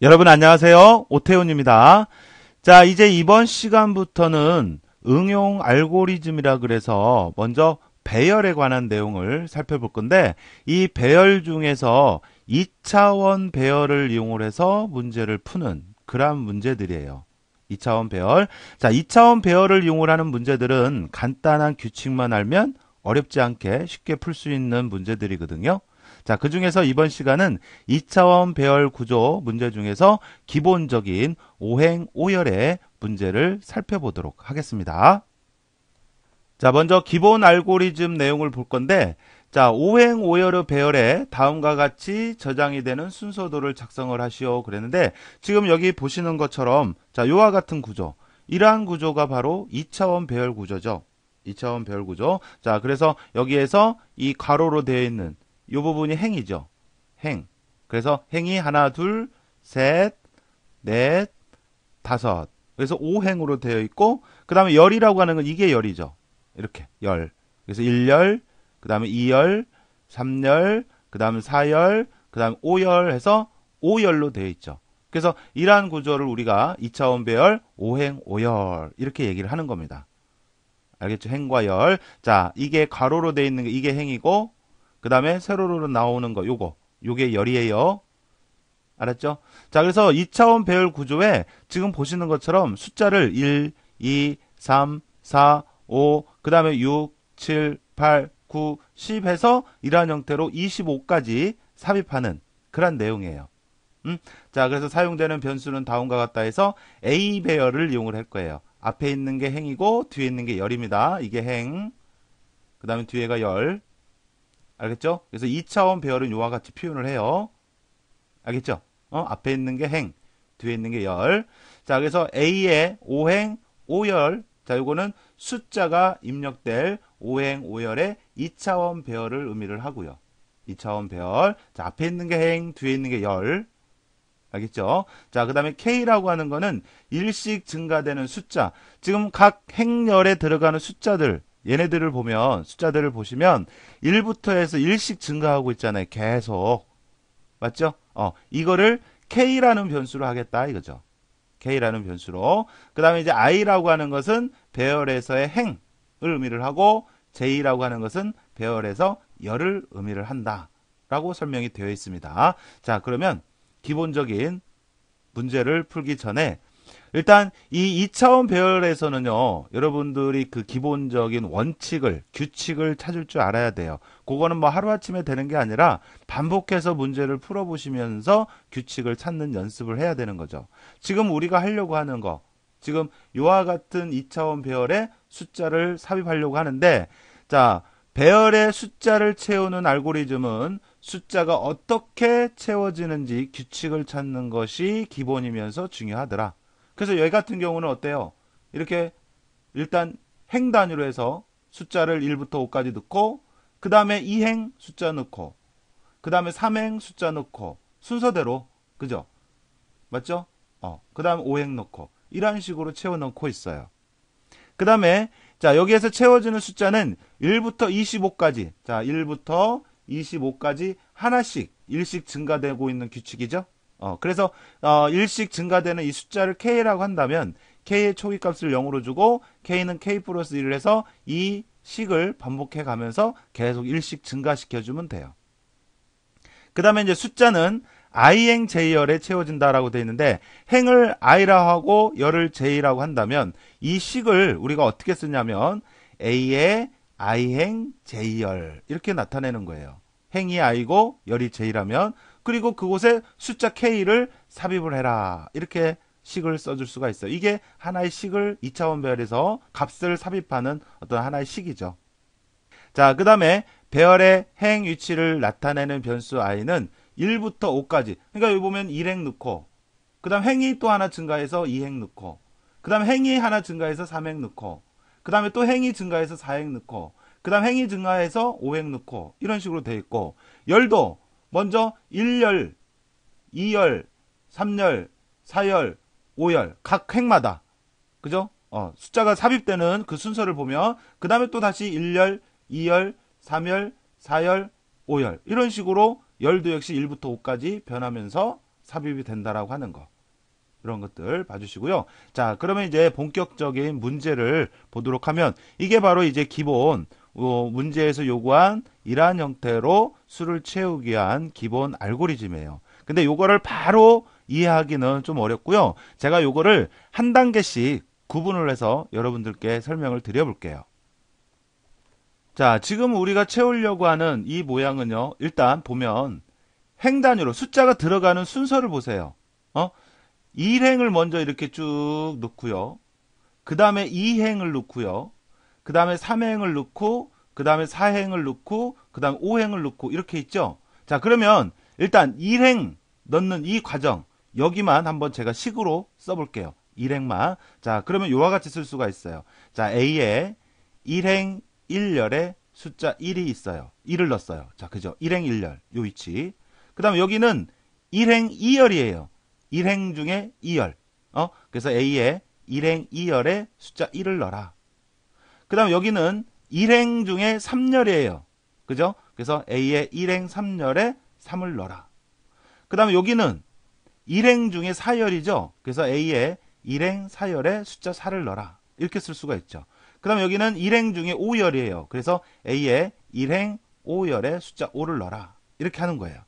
여러분 안녕하세요. 오태훈입니다. 자, 이제 이번 시간부터는 응용 알고리즘이라 그래서 먼저 배열에 관한 내용을 살펴볼 건데 이 배열 중에서 2차원 배열을 이용을 해서 문제를 푸는 그러한 문제들이에요. 2차원 배열. 자, 2차원 배열을 이용을 하는 문제들은 간단한 규칙만 알면 어렵지 않게 쉽게 풀 수 있는 문제들이거든요. 자, 그 중에서 이번 시간은 2차원 배열 구조 문제 중에서 기본적인 오행 오열의 문제를 살펴보도록 하겠습니다. 자, 먼저 기본 알고리즘 내용을 볼 건데, 자, 오행 오열의 배열에 다음과 같이 저장이 되는 순서도를 작성을 하시오 그랬는데, 지금 여기 보시는 것처럼, 자, 요와 같은 구조. 이러한 구조가 바로 2차원 배열 구조죠. 2차원 배열 구조. 자, 그래서 여기에서 이 가로로 되어 있는 이 부분이 행이죠. 행. 그래서 행이 하나, 둘, 셋, 넷, 다섯. 그래서 5행으로 되어 있고, 그 다음에 열이라고 하는 건 이게 열이죠. 이렇게 열. 그래서 1열, 그 다음에 2열, 3열, 그 다음에 4열, 그 다음에 5열 해서 5열로 되어 있죠. 그래서 이러한 구조를 우리가 2차원 배열, 5행, 5열 이렇게 얘기를 하는 겁니다. 알겠죠? 행과 열. 자, 이게 가로로 되어 있는 게 이게 행이고, 그 다음에 세로로 나오는 거 요게 열이에요. 알았죠? 자, 그래서 2차원 배열 구조에 지금 보시는 것처럼 숫자를 1, 2, 3, 4, 5, 그 다음에 6, 7, 8, 9, 10 해서 이러한 형태로 25까지 삽입하는 그런 내용이에요. 자, 그래서 사용되는 변수는 다음과 같다 해서 A 배열을 이용을 할 거예요. 앞에 있는 게 행이고 뒤에 있는 게 열입니다. 이게 행, 그 다음에 뒤에가 열. 알겠죠? 그래서 2차원 배열은 이와 같이 표현을 해요. 알겠죠? 앞에 있는 게 행, 뒤에 있는 게 열. 자, 그래서 A의 5행, 5열. 자, 요거는 숫자가 입력될 5행, 5열의 2차원 배열을 의미를 하고요. 2차원 배열. 자, 앞에 있는 게 행, 뒤에 있는 게 열. 알겠죠? 자, 그 다음에 K라고 하는 거는 일씩 증가되는 숫자. 지금 각 행열에 들어가는 숫자들, 얘네들을 보면, 숫자들을 보시면 1부터 해서 1씩 증가하고 있잖아요. 계속. 맞죠? 이거를 K라는 변수로 하겠다 이거죠. K라는 변수로. 그 다음에 이제 I라고 하는 것은 배열에서의 행을 의미를 하고 J라고 하는 것은 배열에서 열을 의미를 한다. 라고 설명이 되어 있습니다. 자, 그러면 기본적인 문제를 풀기 전에 일단 이 2차원 배열에서는요, 여러분들이 그 기본적인 원칙을, 규칙을 찾을 줄 알아야 돼요. 그거는 뭐 하루아침에 되는 게 아니라 반복해서 문제를 풀어보시면서 규칙을 찾는 연습을 해야 되는 거죠. 지금 우리가 하려고 하는 거, 지금 이와 같은 2차원 배열에 숫자를 삽입하려고 하는데, 자, 배열의 숫자를 채우는 알고리즘은 숫자가 어떻게 채워지는지 규칙을 찾는 것이 기본이면서 중요하더라. 그래서 여기 같은 경우는 어때요? 이렇게 일단 행 단위로 해서 숫자를 1부터 5까지 넣고 그 다음에 2행 숫자 넣고 그 다음에 3행 숫자 넣고 순서대로 그죠? 맞죠? 그 다음에 5행 넣고 이런 식으로 채워 넣고 있어요. 그 다음에 자 여기에서 채워지는 숫자는 1부터 25까지 자 1부터 25까지 하나씩 1씩 증가되고 있는 규칙이죠. 그래서 1씩 증가되는 이 숫자를 K라고 한다면 K의 초기값을 0으로 주고 K는 K 플러스 1을 해서 이 식을 반복해 가면서 계속 1씩 증가시켜주면 돼요. 그 다음에 이제 숫자는 I행 J열에 채워진다라고 되어 있는데 행을 I라 하고 열을 J라고 한다면 이 식을 우리가 어떻게 쓰냐면 A의 I행 J열 이렇게 나타내는 거예요. 행이 I고 열이 J라면 그리고 그곳에 숫자 K를 삽입을 해라. 이렇게 식을 써줄 수가 있어요. 이게 하나의 식을 2차원 배열에서 값을 삽입하는 어떤 하나의 식이죠. 자, 그 다음에 배열의 행 위치를 나타내는 변수 i는 1부터 5까지. 그러니까 여기 보면 1행 넣고, 그 다음 행이 또 하나 증가해서 2행 넣고, 그 다음 행이 하나 증가해서 3행 넣고, 그 다음에 또 행이 증가해서 4행 넣고, 그 다음 행이 증가해서 5행 넣고, 이런 식으로 되어 있고, 열도 먼저 1열, 2열, 3열, 4열, 5열, 각 행마다. 그죠? 숫자가 삽입되는 그 순서를 보면, 그 다음에 또 다시 1열, 2열, 3열, 4열, 5열. 이런 식으로 열도 역시 1부터 5까지 변하면서 삽입이 된다라고 하는 거. 이런 것들 봐주시고요. 자, 그러면 이제 본격적인 문제를 보도록 하면 이게 바로 이제 기본 문제에서 요구한 이러한 형태로 수를 채우기 위한 기본 알고리즘이에요. 근데 요거를 바로 이해하기는 좀 어렵고요. 제가 요거를 한 단계씩 구분을 해서 여러분들께 설명을 드려볼게요. 자, 지금 우리가 채우려고 하는 이 모양은요. 일단 보면 행 단위로 숫자가 들어가는 순서를 보세요. 1행을 먼저 이렇게 쭉 넣고요. 그 다음에 2행을 넣고요. 그 다음에 3행을 넣고, 그 다음에 4행을 넣고, 그 다음에 5행을 넣고 이렇게 있죠. 자, 그러면 일단 1행 넣는 이 과정 여기만 한번 제가 식으로 써볼게요. 1행만. 자, 그러면 이와 같이 쓸 수가 있어요. 자, A에 1행 1열에 숫자 1이 있어요. 1을 넣었어요. 자, 그죠? 1행 1열 요 위치. 그 다음에 여기는 1행 2열이에요. 1행 중에 2열. 그래서 A에 1행 2열에 숫자 1을 넣어라. 그 다음 여기는 1행 중에 3열이에요. 그죠? 그래서 A에 1행 3열에 3을 넣어라. 그 다음에 여기는 1행 중에 4열이죠. 그래서 A에 1행 4열에 숫자 4를 넣어라. 이렇게 쓸 수가 있죠. 그 다음에 여기는 1행 중에 5열이에요. 그래서 A에 1행 5열에 숫자 5를 넣어라. 이렇게 하는 거예요.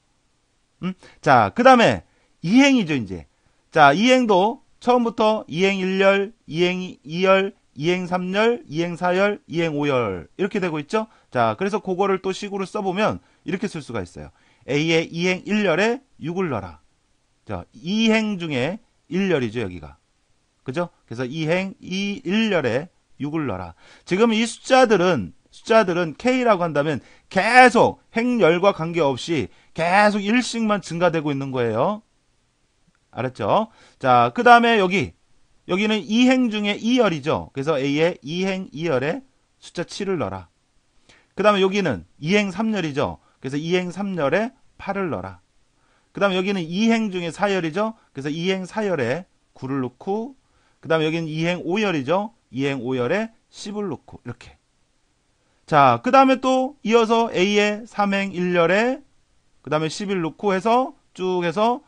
자, 그 다음에 2행이죠, 이제. 자, 2행도 처음부터 2행 1열, 2행 2열, 2행 3열, 2행 4열, 2행 5열 이렇게 되고 있죠. 자, 그래서 그거를 또 식으로 써보면 이렇게 쓸 수가 있어요. A의 2행 1열에 6을 넣어라. 자, 2행 중에 1열이죠, 여기가. 그죠? 그래서 2행 1열에 6을 넣어라. 지금 이 숫자들은 K라고 한다면 계속 행열과 관계없이 계속 1씩만 증가되고 있는 거예요. 알았죠? 자, 그 다음에 여기는 2행 중에 2열이죠. 그래서 A에 2행 2열에 숫자 7을 넣어라. 그 다음에 여기는 2행 3열이죠. 그래서 2행 3열에 8을 넣어라. 그 다음에 여기는 2행 중에 4열이죠. 그래서 2행 4열에 9를 넣고, 그 다음에 여기는 2행 5열이죠. 2행 5열에 10을 넣고, 이렇게. 자, 그 다음에 또 이어서 A에 3행 1열에, 그 다음에 10을 넣고 해서 쭉 해서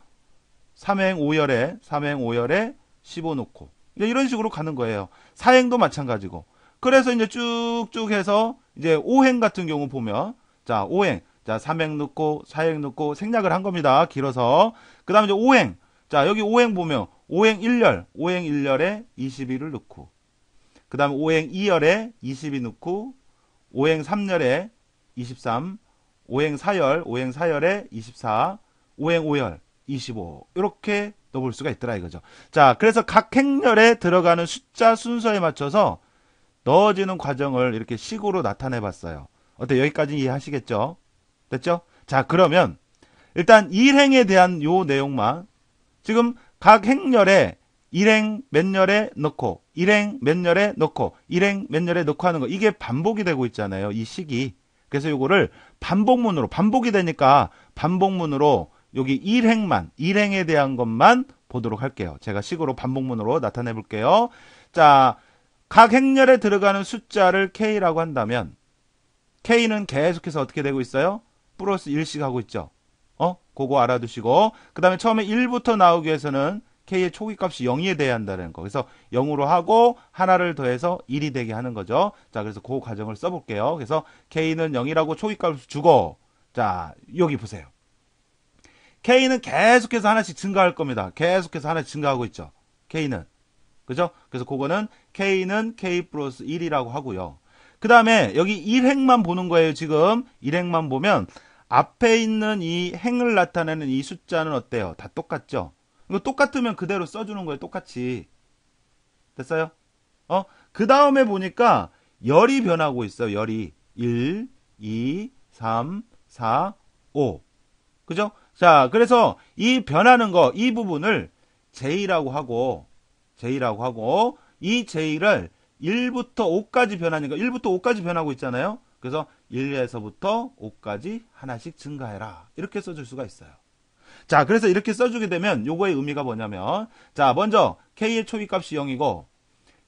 3행 5열에 15 놓고 이런 식으로 가는 거예요. 4행도 마찬가지고. 그래서 이제 쭉쭉 해서 이제 5행 같은 경우 보면 자, 5행. 자, 3행 넣고 4행 넣고 생략을 한 겁니다. 길어서. 그다음에 이제 5행. 자, 여기 5행 보면 5행 1열에 21을 넣고. 그다음에 5행 2열에 22 넣고 5행 3열에 23, 5행 4열에 24, 5행 5열 25 이렇게 넣어볼 수가 있더라 이거죠. 자, 그래서 각 행렬에 들어가는 숫자 순서에 맞춰서 넣어지는 과정을 이렇게 식으로 나타내 봤어요. 어때? 여기까지 이해하시겠죠? 됐죠? 자, 그러면 일단 1행에 대한 요 내용만 지금 각 행렬에 1행 몇 열에 넣고 1행 몇 열에 넣고 1행 몇 열에 넣고 하는 거 이게 반복이 되고 있잖아요. 이 식이. 그래서 요거를 반복문으로 반복이 되니까 반복문으로 여기 1행에 대한 것만 보도록 할게요. 제가 식으로 반복문으로 나타내 볼게요. 자, 각 행렬에 들어가는 숫자를 K라고 한다면 K는 계속해서 어떻게 되고 있어요? 플러스 1씩 하고 있죠. 그거 알아두시고 그 다음에 처음에 1부터 나오기 위해서는 K의 초기값이 0이 돼야 한다는 거. 그래서 0으로 하고 하나를 더해서 1이 되게 하는 거죠. 자, 그래서 그 과정을 써볼게요. 그래서 K는 0이라고 초기값을 주고 자, 여기 보세요. K는 계속해서 하나씩 증가할 겁니다. 계속해서 하나씩 증가하고 있죠. K는. 그죠? 그래서 그거는 K는 K 플러스 1이라고 하고요. 그 다음에 여기 1행만 보는 거예요. 지금 1행만 보면 앞에 있는 이 행을 나타내는 이 숫자는 어때요? 다 똑같죠? 이거 똑같으면 그대로 써주는 거예요. 똑같이. 됐어요? 그 다음에 보니까 열이 변하고 있어요. 열이. 1, 2, 3, 4, 5. 그죠? 자, 그래서 이 변하는 거, 이 부분을 J라고 하고, 이 J를 1부터 5까지 변하니까 1부터 5까지 변하고 있잖아요. 그래서 1에서부터 5까지 하나씩 증가해라. 이렇게 써줄 수가 있어요. 자, 그래서 이렇게 써주게 되면 요거의 의미가 뭐냐면, 자, 먼저 K의 초기값이 0이고,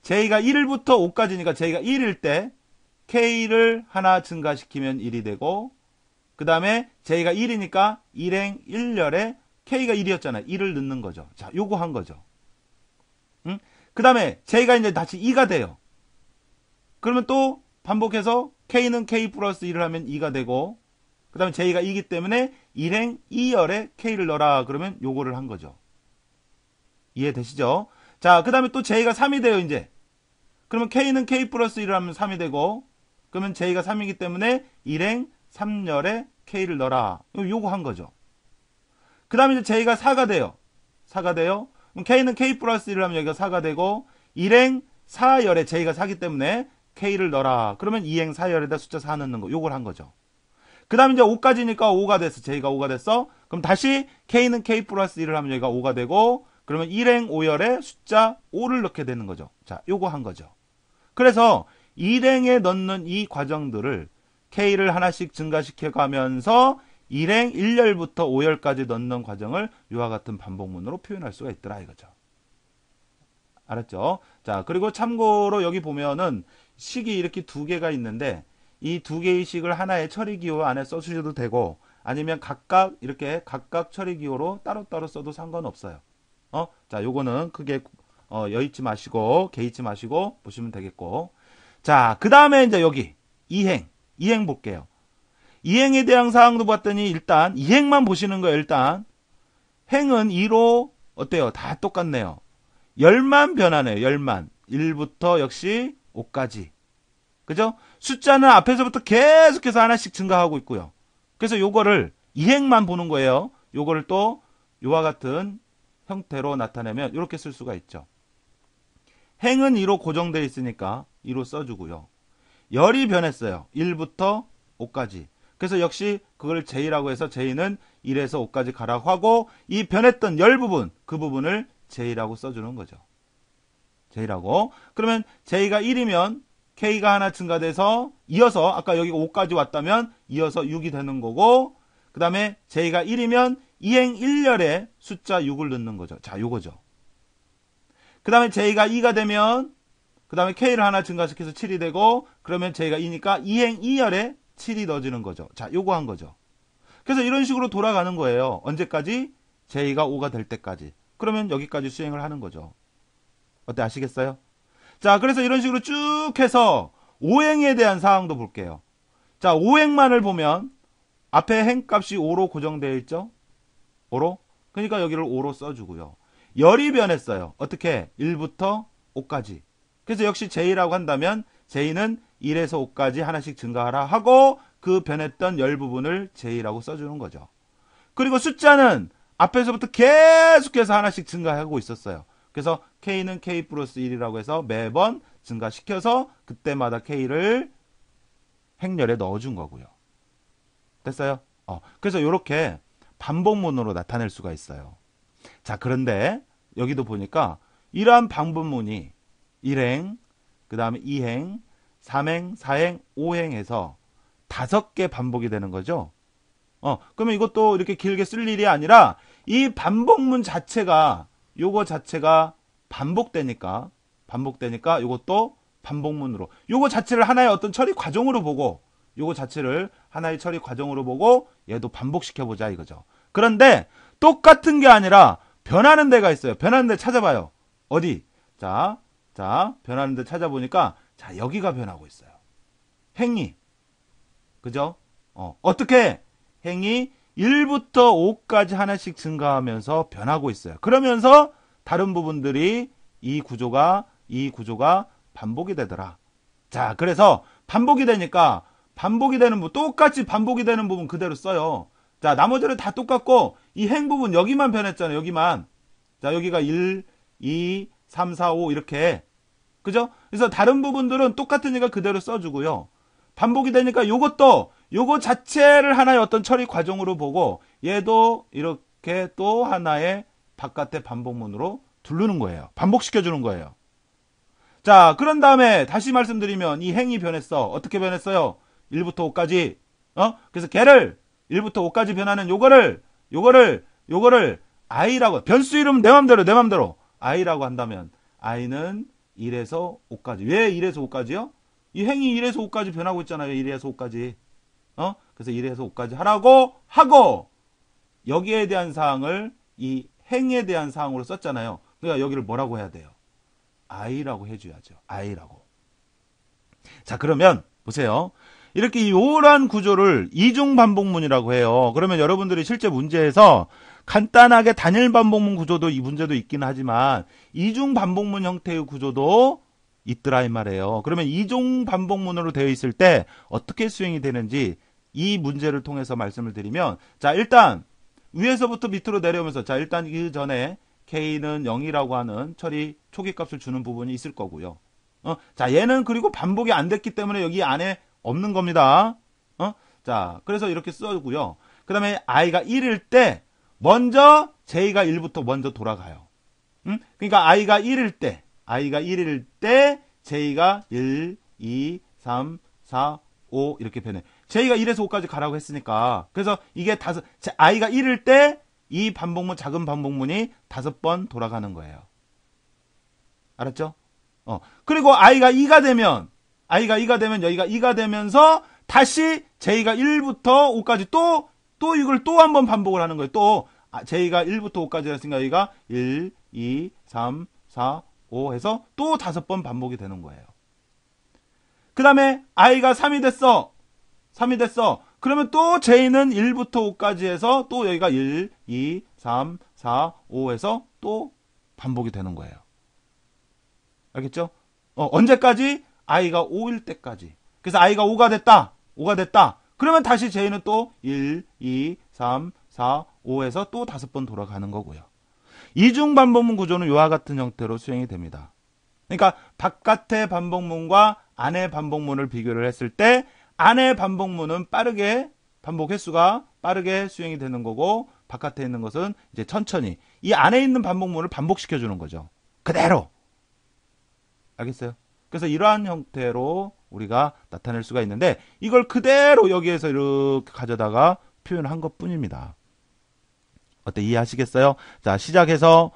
J가 1부터 5까지니까 J가 1일 때 K를 하나 증가시키면 1이 되고, 그 다음에 J가 1이니까 1행 1열에 K가 1이었잖아요. 1을 넣는 거죠. 자, 요거 한 거죠. 응? 그 다음에 J가 이제 다시 2가 돼요. 그러면 또 반복해서 K는 K 플러스 1을 하면 2가 되고, 그 다음에 J가 2기 때문에 1행 2열에 K를 넣어라. 그러면 요거를 한 거죠. 이해되시죠? 자, 그 다음에 또 J가 3이 돼요, 이제. 그러면 K는 K 플러스 1을 하면 3이 되고, 그러면 J가 3이기 때문에 1행 3열에 K를 넣어라. 요거 한 거죠. 그 다음에 이제 J가 4가 돼요. 4가 돼요. 그럼 K는 K 플러스 1을 하면 여기가 4가 되고, 1행 4열에 J가 4기 때문에 K를 넣어라. 그러면 2행 4열에다 숫자 4 넣는 거. 요걸 한 거죠. 그 다음에 이제 5까지니까 5가 됐어. J가 5가 됐어. 그럼 다시 K는 K 플러스 1을 하면 여기가 5가 되고, 그러면 1행 5열에 숫자 5를 넣게 되는 거죠. 자, 요거 한 거죠. 그래서 1행에 넣는 이 과정들을 K를 하나씩 증가시켜 가면서 1행 1열부터 5열까지 넣는 과정을 이와 같은 반복문으로 표현할 수가 있더라 이거죠. 알았죠? 자, 그리고 참고로 여기 보면은 식이 이렇게 두 개가 있는데 이 두 개의 식을 하나의 처리기호 안에 써주셔도 되고 아니면 각각 이렇게 각각 처리기호로 따로따로 써도 상관없어요. 자, 요거는 크게 여의치 마시고 개의치 마시고 보시면 되겠고. 자, 그 다음에 이제 여기 이행 볼게요. 이행에 대한 사항도 봤더니 일단 이행만 보시는 거예요. 일단 행은 2로 어때요? 다 똑같네요. 열만 변하네요. 열만 1부터 역시 5까지. 그죠? 숫자는 앞에서부터 계속해서 하나씩 증가하고 있고요. 그래서 요거를 이행만 보는 거예요. 요거를 또 요와 같은 형태로 나타내면 이렇게 쓸 수가 있죠. 행은 2로 고정되어 있으니까 2로 써주고요. 열이 변했어요. 1부터 5까지. 그래서 역시 그걸 J라고 해서 J는 1에서 5까지 가라고 하고 이 변했던 열 부분, 그 부분을 J라고 써주는 거죠. J라고. 그러면 J가 1이면 K가 하나 증가돼서 이어서 아까 여기가 5까지 왔다면 이어서 6이 되는 거고 그 다음에 J가 1이면 2행 1열에 숫자 6을 넣는 거죠. 자, 요거죠. 그 다음에 J가 2가 되면 그 다음에 K를 하나 증가시켜서 7이 되고 그러면 J가 2니까 2행 2열에 7이 넣어지는 거죠. 자, 요거 한 거죠. 그래서 이런 식으로 돌아가는 거예요. 언제까지? J가 5가 될 때까지. 그러면 여기까지 수행을 하는 거죠. 어때? 아시겠어요? 자, 그래서 이런 식으로 쭉 해서 5행에 대한 사항도 볼게요. 자, 5행만을 보면 앞에 행값이 5로 고정되어 있죠? 5로? 그러니까 여기를 5로 써주고요. 열이 변했어요. 어떻게? 1부터 5까지. 그래서 역시 J라고 한다면 J는 1에서 5까지 하나씩 증가하라 하고 그 변했던 열 부분을 J라고 써주는 거죠. 그리고 숫자는 앞에서부터 계속해서 하나씩 증가하고 있었어요. 그래서 K는 K 플러스 1이라고 해서 매번 증가시켜서 그때마다 K를 행렬에 넣어준 거고요. 됐어요? 그래서 이렇게 반복문으로 나타낼 수가 있어요. 자, 그런데 여기도 보니까 이러한 반복문이 1행, 그 다음에 2행, 3행, 4행, 5행에서 5개 반복이 되는 거죠. 그러면 이것도 이렇게 길게 쓸 일이 아니라 이 반복문 자체가 요거 자체가 반복되니까 요것도 반복문으로 요거 자체를 하나의 어떤 처리 과정으로 보고 요거 자체를 하나의 처리 과정으로 보고 얘도 반복시켜 보자 이거죠. 그런데 똑같은 게 아니라 변하는 데가 있어요. 변하는 데 찾아봐요. 어디? 자, 변하는 데 찾아보니까 자, 여기가 변하고 있어요. 행이. 그죠? 어떻게? 행이 1부터 5까지 하나씩 증가하면서 변하고 있어요. 그러면서 다른 부분들이 이 구조가 반복이 되더라. 자, 그래서 반복이 되니까 반복이 되는 부분, 똑같이 반복이 되는 부분 그대로 써요. 자, 나머지는 다 똑같고 이 행 부분 여기만 변했잖아요. 여기만. 자, 여기가 1, 2, 3, 4, 5 이렇게. 그죠? 그래서 다른 부분들은 똑같으니까 그대로 써주고요. 반복이 되니까 요것도 요거 자체를 하나의 어떤 처리 과정으로 보고 얘도 이렇게 또 하나의 바깥의 반복문으로 두르는 거예요. 반복시켜주는 거예요. 자, 그런 다음에 다시 말씀드리면 이 행이 변했어. 어떻게 변했어요? 1부터 5까지. 그래서 걔를 1부터 5까지 변하는 요거를 i라고, 변수 이름 내 맘대로 i라고 한다면 i는 1에서 5까지. 왜 1에서 5까지요? 이 행이 1에서 5까지 변하고 있잖아요. 1에서 5까지. 그래서 1에서 5까지 하라고 하고 여기에 대한 사항을 이 행에 대한 사항으로 썼잖아요. 그러니까 여기를 뭐라고 해야 돼요? I라고 해줘야죠. I라고. 자, 그러면 보세요. 이렇게 요란 구조를 이중반복문이라고 해요. 그러면 여러분들이 실제 문제에서 간단하게 단일 반복문 구조도 이 문제도 있긴 하지만 이중반복문 형태의 구조도 있더라 이 말이에요. 그러면 이중반복문으로 되어 있을 때 어떻게 수행이 되는지 이 문제를 통해서 말씀을 드리면, 자, 일단 위에서부터 밑으로 내려오면서, 자, 일단 그 전에 K는 0이라고 하는 처리 초기값을 주는 부분이 있을 거고요. 자, 얘는 그리고 반복이 안 됐기 때문에 여기 안에 없는 겁니다. 자, 그래서 이렇게 써주고요. 그 다음에 I가 1일 때 먼저 J가 1부터 먼저 돌아가요. 그러니까 I가 1일 때 J가 1, 2, 3, 4, 5 이렇게 변해. J가 1에서 5까지 가라고 했으니까. 그래서 이게 I가 1일 때 이 반복문, 작은 반복문이 5번 돌아가는 거예요. 알았죠? 그리고 I가 2가 되면 여기가 2가 되면서 다시 J가 1부터 5까지 또 이걸 또 한 번 반복을 하는 거예요. 또 J가 1부터 5까지 했으니까 여기가 1, 2, 3, 4, 5 해서 또 5번 반복이 되는 거예요. 그 다음에 I가 3이 됐어. 그러면 또 J는 1부터 5까지 해서 또 여기가 1, 2, 3, 4, 5 해서 또 반복이 되는 거예요. 알겠죠? 언제까지? I가 5일 때까지. 그래서 I가 5가 됐다. 그러면 다시 J는 또 1, 2, 3, 4, 5 해서 또 5번 돌아가는 거고요. 이중 반복문 구조는 이와 같은 형태로 수행이 됩니다. 그러니까 바깥의 반복문과 안의 반복문을 비교를 했을 때 안의 반복문은 빠르게 반복 횟수가 빠르게 수행이 되는 거고 바깥에 있는 것은 이제 천천히 이 안에 있는 반복문을 반복시켜 주는 거죠. 그대로. 알겠어요? 그래서 이러한 형태로 우리가 나타낼 수가 있는데 이걸 그대로 여기에서 이렇게 가져다가 표현한 것 뿐입니다. 어때? 이해하시겠어요? 자, 시작해서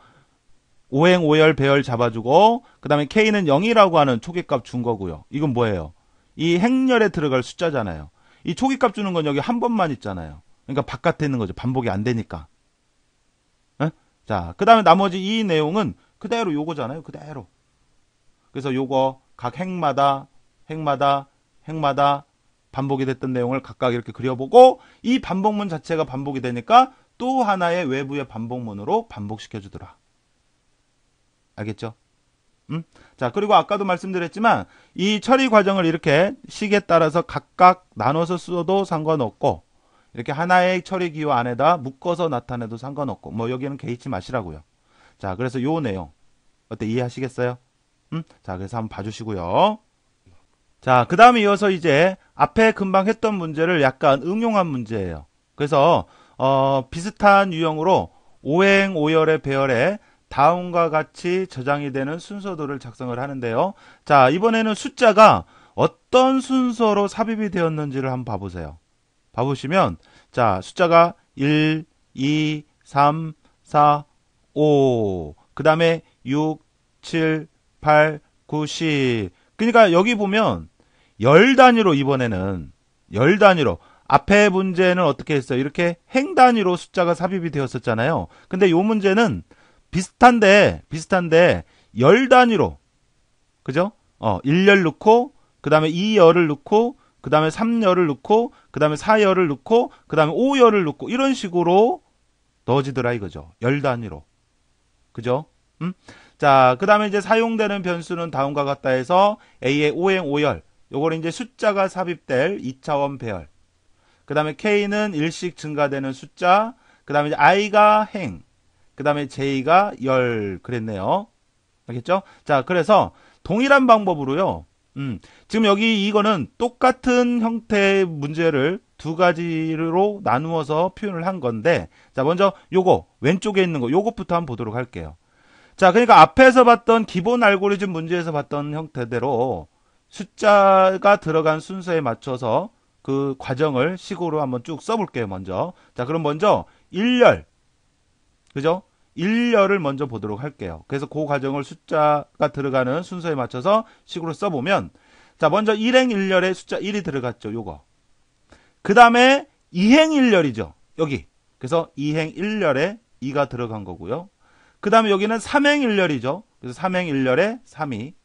오행, 오열, 배열 잡아주고 그 다음에 K는 0이라고 하는 초기값 준 거고요. 이건 뭐예요? 이 행렬에 들어갈 숫자잖아요. 이 초기값 주는 건 여기 한 번만 있잖아요. 그러니까 바깥에 있는 거죠. 반복이 안 되니까. 자, 그 다음에 나머지 이 내용은 그대로 요거잖아요. 그대로. 그래서 요거 각 행마다 반복이 됐던 내용을 각각 이렇게 그려보고 이 반복문 자체가 반복이 되니까 또 하나의 외부의 반복문으로 반복시켜 주더라. 알겠죠? 자, 그리고 아까도 말씀드렸지만 이 처리 과정을 이렇게 식에 따라서 각각 나눠서 써도 상관없고 이렇게 하나의 처리 기호 안에다 묶어서 나타내도 상관없고 뭐 여기는 개의치 마시라고요. 자, 그래서 요 내용 어때? 이해하시겠어요? 자, 그래서 한번 봐주시고요. 자, 그 다음에 이어서 이제 앞에 금방 했던 문제를 약간 응용한 문제예요. 그래서 비슷한 유형으로 오행, 오열의 배열에 다음과 같이 저장이 되는 순서도를 작성을 하는데요. 자, 이번에는 숫자가 어떤 순서로 삽입이 되었는지를 한번 봐보세요. 봐보시면 자, 숫자가 1, 2, 3, 4, 5 그 다음에 6, 7, 8, 9, 10 그러니까 여기 보면 열 단위로 이번에는 열 단위로 앞에 문제는 어떻게 했어요? 이렇게 행 단위로 숫자가 삽입이 되었었잖아요. 근데 이 문제는 비슷한데 열 단위로 그죠? 1열 넣고 그 다음에 2열을 넣고 그 다음에 3열을 넣고 그 다음에 4열을 넣고 그 다음에 5열을 넣고 이런 식으로 넣어지더라 이거죠. 열 단위로. 그죠? 자, 그 다음에 이제 사용되는 변수는 다음과 같다 해서 A의 오행 오열 요거는 이제 숫자가 삽입될 2차원 배열 그 다음에 K는 일씩 증가되는 숫자 그 다음에 이제 I가 행 그 다음에 J가 열 그랬네요. 알겠죠? 자, 그래서 동일한 방법으로요. 지금 여기 이거는 똑같은 형태의 문제를 두 가지로 나누어서 표현을 한 건데 자, 먼저 요거 왼쪽에 있는 거 요것부터 한번 보도록 할게요. 자, 그러니까 앞에서 봤던 기본 알고리즘 문제에서 봤던 형태대로 숫자가 들어간 순서에 맞춰서 그 과정을 식으로 한번 쭉 써볼게요. 먼저. 자, 그럼 먼저 1열 그죠? 1열을 먼저 보도록 할게요. 그래서 그 과정을 숫자가 들어가는 순서에 맞춰서 식으로 써보면 자, 먼저 1행 1열에 숫자 1이 들어갔죠. 요거. 그 다음에 2행 1열이죠. 여기. 그래서 2행 1열에 2가 들어간 거고요. 그 다음에 여기는 3행 1열이죠. 그래서 3행 1열에 3이.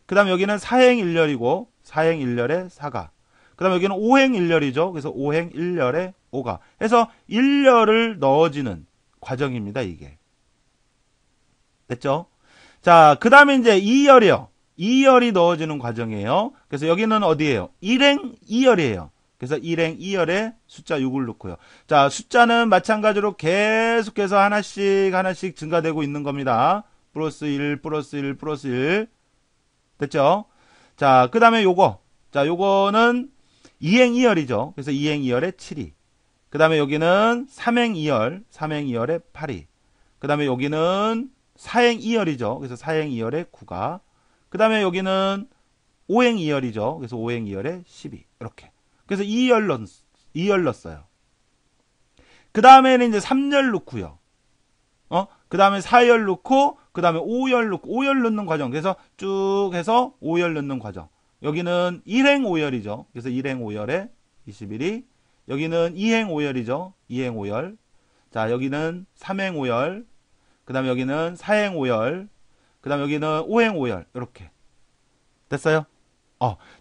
그 다음에 여기는 4행 1열이고 4행 1열에 4가. 그 다음에 여기는 5행 1열이죠. 그래서 5행 1열에 5가. 해서 1열을 넣어지는 과정입니다. 이게. 됐죠? 자, 그 다음에 이제 2열이요. 2열이 넣어지는 과정이에요. 그래서 여기는 어디예요? 1행 2열이에요. 그래서 1행 2열에 숫자 6을 넣고요. 자, 숫자는 마찬가지로 계속해서 하나씩 증가되고 있는 겁니다. 플러스 1, 플러스 1, 플러스 1. 됐죠? 자, 그 다음에 요거. 자, 요거는 2행 2열이죠. 그래서 2행 2열에 7이. 그 다음에 여기는 3행 2열, 3행 2열에 8이. 그 다음에 여기는 4행 2열이죠. 그래서 4행 2열에 9가. 그 다음에 여기는 5행 2열이죠. 그래서 5행 2열에 12. 이렇게. 그래서 2열 넣었어요. 그 다음에는 이제 3열 넣고요. 그 다음에 4열 넣고, 그 다음에 5열 넣고, 5열 넣는 과정. 그래서 쭉 해서 5열 넣는 과정. 여기는 1행 5열이죠. 그래서 1행 5열에 21이. 여기는 2행 5열이죠. 2행 5열. 자, 여기는 3행 5열. 그 다음에 여기는 4행 5열. 그 다음에 여기는 5행 5열. 이렇게. 됐어요?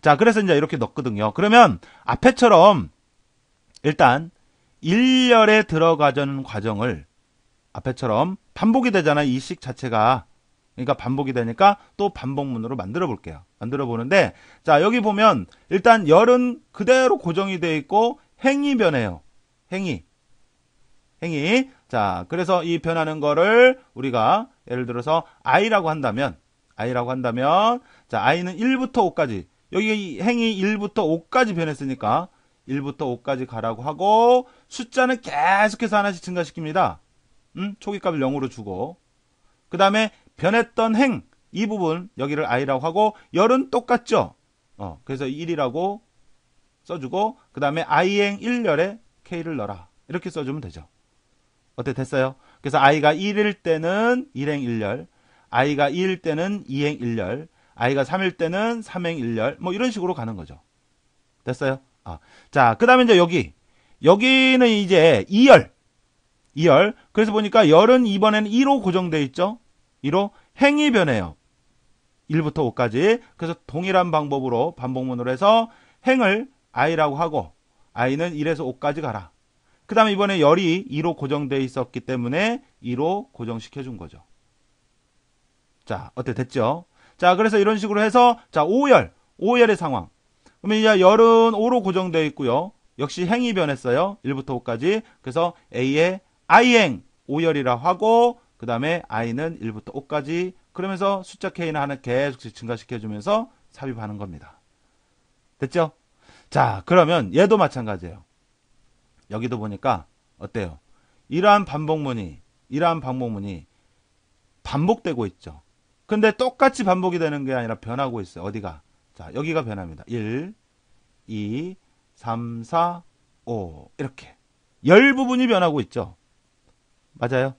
자, 그래서 이제 이렇게 넣거든요. 그러면 앞에처럼 일단 1열에 들어가자는 과정을 앞에처럼 반복이 되잖아. 이 식 자체가. 그러니까 반복이 되니까 또 반복문으로 만들어 볼게요. 만들어 보는데, 자, 여기 보면 일단 열은 그대로 고정이 되어 있고 행이 변해요. 행이. 자, 그래서 이 변하는 거를 우리가 예를 들어서 i라고 한다면, 자, i는 1부터 5까지. 여기 행이 1부터 5까지 변했으니까 1부터 5까지 가라고 하고, 숫자는 계속해서 하나씩 증가시킵니다. 초기값을 0으로 주고, 그 다음에 변했던 행, 이 부분, 여기를 i라고 하고, 열은 똑같죠? 그래서 1이라고 써주고, 그 다음에 i행 1열에 k를 넣어라. 이렇게 써주면 되죠. 어때, 됐어요? 그래서 i가 1일 때는 1행 1열, i가 2일 때는 2행 1열, i가 3일 때는 3행 1열, 뭐 이런 식으로 가는 거죠. 됐어요? 자, 그 다음에 이제 여기는 이제 2열. 그래서 보니까 열은 이번에는 2로 고정되어 있죠? 2로 행이 변해요. 1부터 5까지. 그래서 동일한 방법으로 반복문으로 해서 행을 i라고 하고, i는 1에서 5까지 가라. 그 다음에 이번에 열이 2로 고정되어 있었기 때문에 2로 고정시켜 준 거죠. 자, 어때? 됐죠? 자, 그래서 이런 식으로 해서, 자, 5열의 상황. 그러면 이제 열은 5로 고정되어 있고요. 역시 행이 변했어요. 1부터 5까지. 그래서 A의 i행 5열이라 하고, 그 다음에 i는 1부터 5까지. 그러면서 숫자 k는 하나 계속 증가시켜주면서 삽입하는 겁니다. 됐죠? 자, 그러면 얘도 마찬가지예요. 여기도 보니까 어때요? 이러한 반복문이 반복되고 있죠. 근데 똑같이 반복이 되는 게 아니라 변하고 있어요. 어디가? 자, 여기가 변합니다. 1, 2, 3, 4, 5 이렇게 열 부분이 변하고 있죠. 맞아요?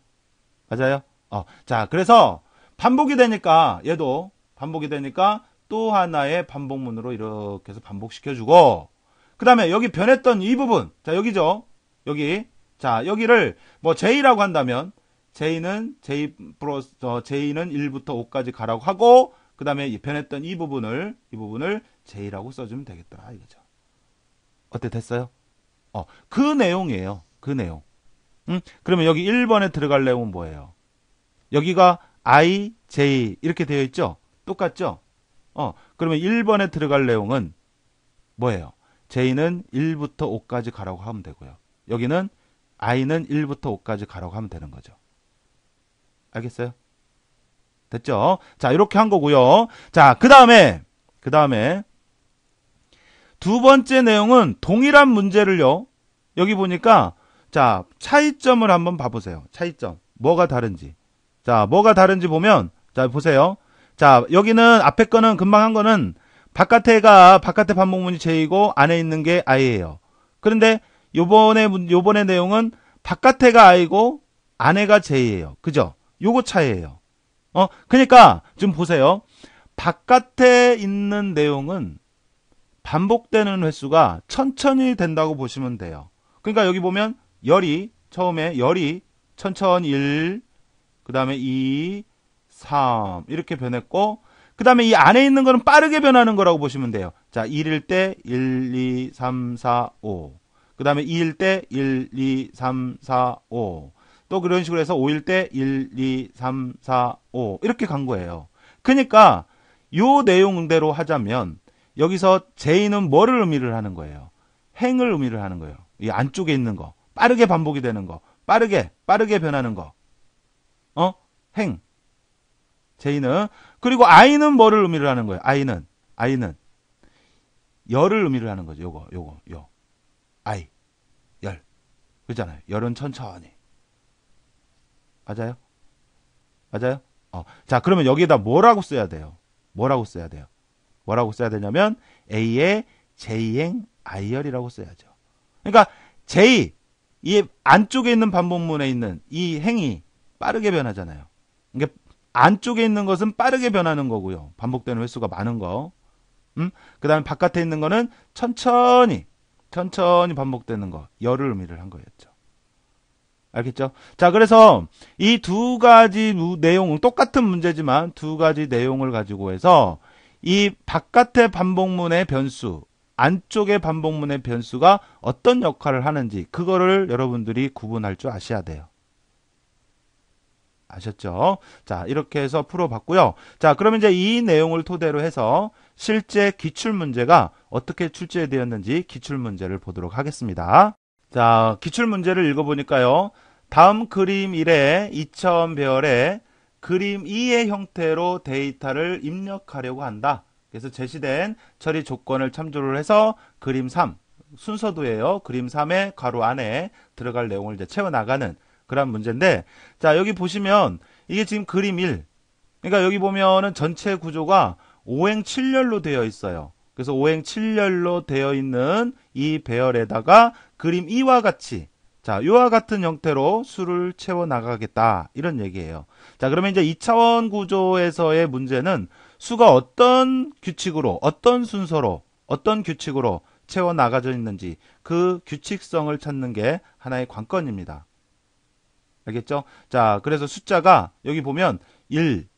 자, 그래서 반복이 되니까 얘도 반복이 되니까 또 하나의 반복문으로 이렇게 해서 반복시켜주고, 그 다음에 여기 변했던 이 부분, 자, 여기죠. 여기. 자, 여기를 뭐 J라고 한다면 J는 1부터 5까지 가라고 하고, 그 다음에 변했던 이 부분을 J라고 써주면 되겠더라 이거죠. 어때? 됐어요? 그 내용이에요. 그 내용. 그러면 여기 1번에 들어갈 내용은 뭐예요? 여기가 I, J 이렇게 되어 있죠? 똑같죠? 그러면 1번에 들어갈 내용은 뭐예요? J는 1부터 5까지 가라고 하면 되고요. 여기는 I는 1부터 5까지 가라고 하면 되는 거죠. 알겠어요? 됐죠? 자, 이렇게 한 거고요. 자, 그 다음에 두 번째 내용은 동일한 문제를요. 여기 보니까 자, 차이점을 한번 봐보세요. 차이점. 뭐가 다른지. 자, 뭐가 다른지 보면, 자, 보세요. 자, 여기는 앞에 거는 금방 한 거는 바깥에 반복문이 J이고 안에 있는 게 I예요. 그런데 요번에 내용은 바깥에가 I고 안에가 J예요. 그죠? 요거 차이예요. 그러니까 좀 보세요. 바깥에 있는 내용은 반복되는 횟수가 천천히 된다고 보시면 돼요. 그러니까 여기 보면 열이 처음에 열이 천천히 1, 그 다음에 2, 3 이렇게 변했고, 그 다음에 이 안에 있는 거는 빠르게 변하는 거라고 보시면 돼요. 자, 1일 때 1, 2, 3, 4, 5. 그 다음에 2일 때 1, 2, 3, 4, 5. 또 그런 식으로 해서 5일 때 1, 2, 3, 4, 5. 이렇게 간 거예요. 그러니까 요 내용대로 하자면 여기서 J는 뭐를 의미를 하는 거예요? 행을 의미를 하는 거예요. 이 안쪽에 있는 거. 빠르게 반복이 되는 거. 빠르게 변하는 거. 행. J는. 그리고 I는 뭐를 의미를 하는 거예요? I는 열을 의미를 하는 거죠. 요. I. 열. 그렇잖아요. 열은 천천히. 맞아요? 자, 그러면 여기에다 뭐라고 써야 돼요? 뭐라고 써야 되냐면 A의 J행 I열이라고 써야죠. 그러니까 J, 이 안쪽에 있는 반복문에 있는 이 행이 빠르게 변하잖아요. 그러니까 안쪽에 있는 것은 빠르게 변하는 거고요. 반복되는 횟수가 많은 거. 그 다음에 바깥에 있는 거는 천천히 반복되는 거. 열을 의미를 한 거였죠. 알겠죠? 자, 그래서 이 두 가지 내용, 똑같은 문제지만 두 가지 내용을 가지고 해서 이 바깥의 반복문의 변수, 안쪽의 반복문의 변수가 어떤 역할을 하는지 그거를 여러분들이 구분할 줄 아셔야 돼요. 아셨죠? 자, 이렇게 해서 풀어봤고요. 자, 그러면 이제 이 내용을 토대로 해서 실제 기출문제가 어떻게 출제되었는지 기출문제를 보도록 하겠습니다. 자, 기출문제를 읽어보니까요. 다음 그림 1의 2차원 배열에 그림 2의 형태로 데이터를 입력하려고 한다. 그래서 제시된 처리 조건을 참조를 해서 그림 3, 순서도예요. 그림 3의 괄호 안에 들어갈 내용을 이제 채워나가는 그런 문제인데, 자, 여기 보시면 이게 지금 그림 1. 그러니까 여기 보면은 전체 구조가 5행 7열로 되어 있어요. 그래서 5행 7열로 되어 있는 이 배열에다가 그림 2와 같이, 자, 이와 같은 형태로 수를 채워 나가겠다. 이런 얘기예요. 자, 그러면 이제 2차원 구조에서의 문제는 수가 어떤 규칙으로, 어떤 순서로, 어떤 규칙으로 채워 나가져 있는지 그 규칙성을 찾는 게 하나의 관건입니다. 알겠죠? 자, 그래서 숫자가 여기 보면 1,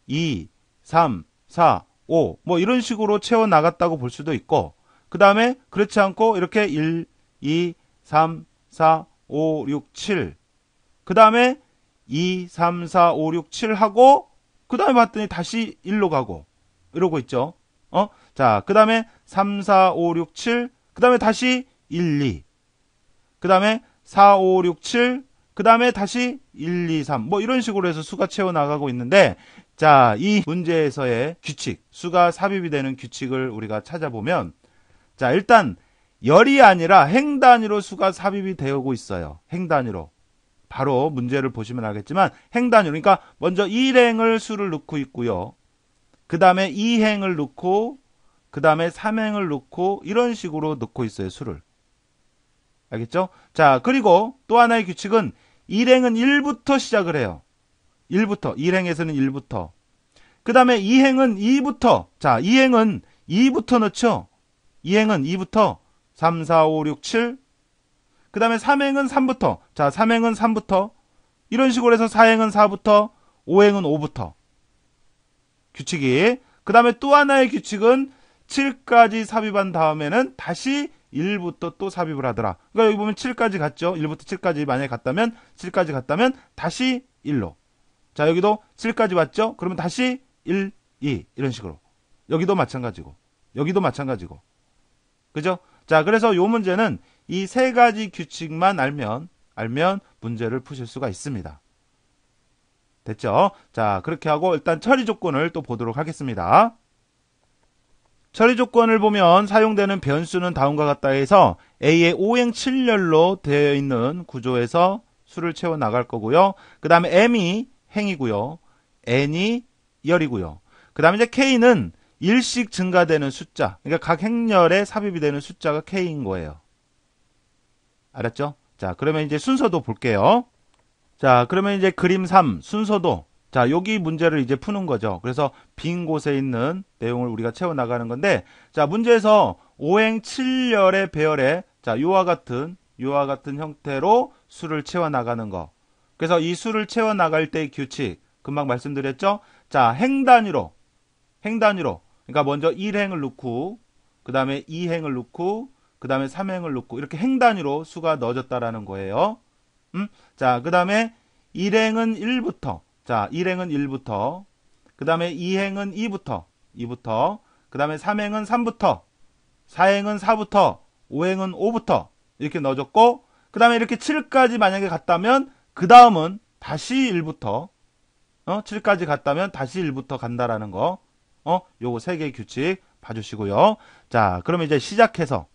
2, 3, 4, 5, 뭐 이런 식으로 채워 나갔다고 볼 수도 있고, 그 다음에 그렇지 않고 이렇게 1, 2, 3, 4, 5, 6, 7. 그 다음에 2, 3, 4, 5, 6, 7 하고, 그 다음에 봤더니 다시 1로 가고, 이러고 있죠. 자, 그 다음에 3, 4, 5, 6, 7. 그 다음에 다시 1, 2. 그 다음에 4, 5, 6, 7. 그 다음에 다시 1, 2, 3. 뭐 이런 식으로 해서 수가 채워 나가고 있는데, 자, 이 문제에서의 규칙, 수가 삽입이 되는 규칙을 우리가 찾아보면, 자, 일단 열이 아니라 행 단위로 수가 삽입이 되고 있어요. 행 단위로. 바로 문제를 보시면 알겠지만 행 단위로. 그러니까 먼저 1행을 수를 넣고 있고요. 그 다음에 2행을 넣고, 그 다음에 3행을 넣고, 이런 식으로 넣고 있어요. 수를. 알겠죠? 자, 그리고 또 하나의 규칙은 1행은 1부터 시작을 해요. 1부터. 1행에서는 1부터. 그 다음에 2행은 2부터. 자, 2행은 2부터 넣죠. 2행은 2부터. 3, 4, 5, 6, 7. 그 다음에 3행은 3부터. 자, 3행은 3부터. 이런 식으로 해서 4행은 4부터. 5행은 5부터. 규칙이. 그 다음에 또 하나의 규칙은 7까지 삽입한 다음에는 다시 1부터 또 삽입을 하더라. 그러니까 여기 보면 7까지 갔죠. 1부터 7까지 만약에 갔다면 7까지 갔다면 다시 1로. 자, 여기도 7까지 왔죠. 그러면 다시 1, 2 이런 식으로. 여기도 마찬가지고. 여기도 마찬가지고. 그죠? 자, 그래서 요 문제는 이 세 가지 규칙만 알면 문제를 푸실 수가 있습니다. 됐죠? 자, 그렇게 하고 일단 처리 조건을 또 보도록 하겠습니다. 처리 조건을 보면 사용되는 변수는 다음과 같다 해서 A의 5행 7열로 되어 있는 구조에서 수를 채워 나갈 거고요. 그 다음에 M이 행이고요. N이 열이고요. 그 다음에 이제 K는 일씩 증가되는 숫자. 그러니까 각 행렬에 삽입이 되는 숫자가 K인 거예요. 알았죠? 자, 그러면 이제 순서도 볼게요. 자, 그러면 이제 그림 3 순서도. 자, 여기 문제를 이제 푸는 거죠. 그래서 빈 곳에 있는 내용을 우리가 채워 나가는 건데, 자, 문제에서 5행 7열의 배열에, 자, 요와 같은 형태로 수를 채워나가는 거. 그래서 이 수를 채워나갈 때의 규칙, 금방 말씀드렸죠? 자, 행 단위로. 그러니까 먼저 1행을 넣고, 그 다음에 2행을 넣고, 그 다음에 3행을 넣고, 이렇게 행 단위로 수가 넣어졌다라는 거예요. 자, 그 다음에 1행은 1부터, 자, 1행은 1부터, 그 다음에 2행은 2부터, 그 다음에 3행은 3부터, 4행은 4부터, 5행은 5부터, 이렇게 넣어줬고, 그 다음에 이렇게 7까지 만약에 갔다면, 그 다음은 다시 1부터, 7까지 갔다면 다시 1부터 간다라는 거, 요거 3개의 규칙 봐주시고요. 자, 그러면 이제 시작해서,